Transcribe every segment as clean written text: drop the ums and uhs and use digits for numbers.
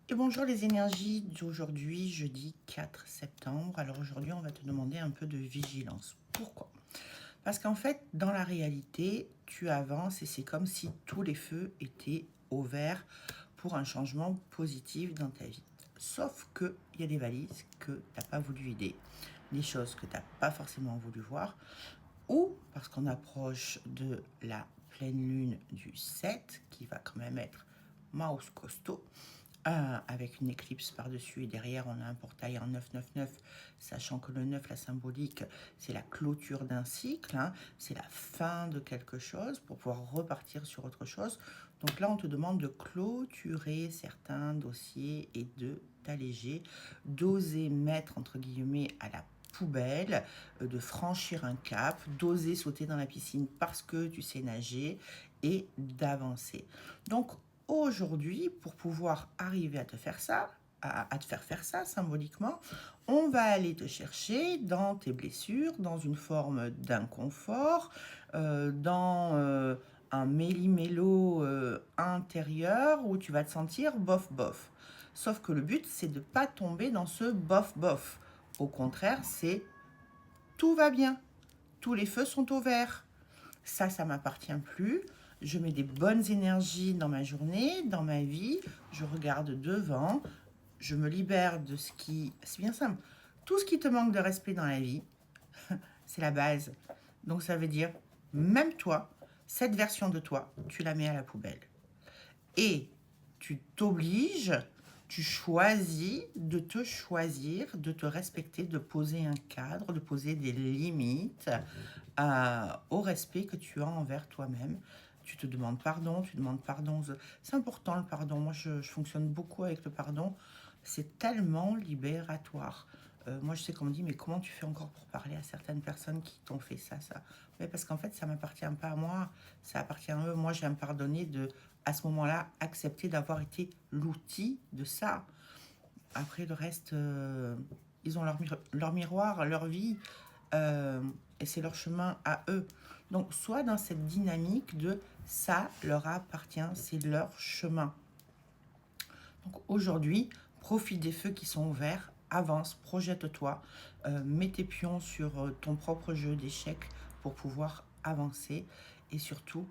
Et bonjour les énergies d'aujourd'hui, jeudi 4 septembre. Alors aujourd'hui, on va te demander un peu de vigilance. Pourquoi? Parce qu'en fait, dans la réalité, tu avances et c'est comme si tous les feux étaient au vert pour un changement positif dans ta vie. Sauf qu'il y a des valises que tu n'as pas voulu aider, des choses que tu n'as pas forcément voulu voir, ou parce qu'on approche de la pleine lune du 7, qui va quand même être mouse costaud, avec une éclipse par-dessus et derrière on a un portail en 999, sachant que le 9, la symbolique, c'est la clôture d'un cycle, hein, c'est la fin de quelque chose pour pouvoir repartir sur autre chose. Donc là on te demande de clôturer certains dossiers et de t'alléger, d'oser mettre entre guillemets à la poubelle, de franchir un cap, d'oser sauter dans la piscine parce que tu sais nager et d'avancer. Donc aujourd'hui, pour pouvoir arriver à te faire ça, à te faire ça symboliquement, on va aller te chercher dans tes blessures, dans une forme d'inconfort, dans un méli-mélo intérieur où tu vas te sentir bof-bof. Sauf que le but, c'est de ne pas tomber dans ce bof-bof. Au contraire, c'est tout va bien, tous les feux sont au vert. Ça m'appartient plus. Je mets des bonnes énergies dans ma journée, dans ma vie. Je regarde devant. Je me libère de ce qui... C'est bien simple. Tout ce qui te manque de respect dans la vie, c'est la base. Donc ça veut dire, même toi, cette version de toi, tu la mets à la poubelle. Et tu t'obliges, tu choisis de te choisir, de te respecter, de poser un cadre, de poser des limites au respect que tu as envers toi-même. Tu te demandes pardon, tu demandes pardon. C'est important le pardon. Moi, je fonctionne beaucoup avec le pardon. C'est tellement libératoire. Moi, je sais qu'on me dit, mais comment tu fais encore pour parler à certaines personnes qui t'ont fait ça, ça? Mais parce qu'en fait, ça ne m'appartient pas à moi, ça appartient à eux. Moi, j'aime pardonner de, à ce moment-là, accepter d'avoir été l'outil de ça. Après, le reste, ils ont leur miroir, leur vie, et c'est leur chemin à eux. Donc, soit dans cette dynamique de ça leur appartient, c'est leur chemin. Donc, aujourd'hui, profite des feux qui sont ouverts, avance, projette-toi, mets tes pions sur ton propre jeu d'échecs pour pouvoir avancer et surtout,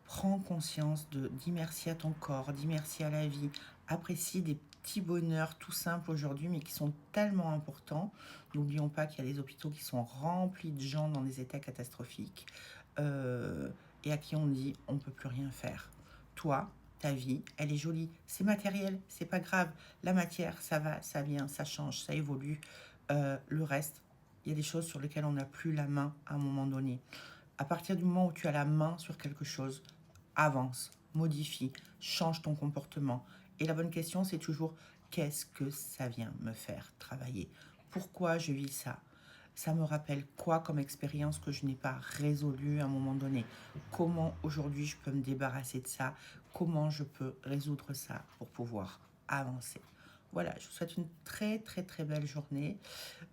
prends conscience de, dis merci à ton corps, dis merci à la vie, apprécie des petits bonheurs tout simples aujourd'hui, mais qui sont tellement importants. N'oublions pas qu'il y a des hôpitaux qui sont remplis de gens dans des états catastrophiques et à qui on dit on ne peut plus rien faire. Toi, ta vie, elle est jolie, c'est matériel, c'est pas grave. La matière, ça va, ça vient, ça change, ça évolue. Le reste, il y a des choses sur lesquelles on n'a plus la main à un moment donné. À partir du moment où tu as la main sur quelque chose, avance, modifie, change ton comportement. Et la bonne question, c'est toujours qu'est-ce que ça vient me faire travailler? Pourquoi je vis ça? Ça me rappelle quoi comme expérience que je n'ai pas résolue à un moment donné? Comment aujourd'hui je peux me débarrasser de ça? Comment je peux résoudre ça pour pouvoir avancer? Voilà, je vous souhaite une très très très belle journée.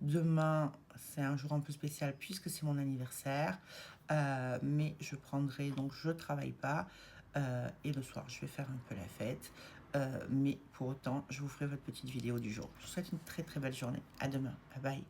Demain, c'est un jour un peu spécial puisque c'est mon anniversaire. Mais je prendrai, donc je travaille pas. Et le soir, je vais faire un peu la fête. Mais pour autant, je vous ferai votre petite vidéo du jour. Je vous souhaite une très très belle journée. À demain. Bye bye.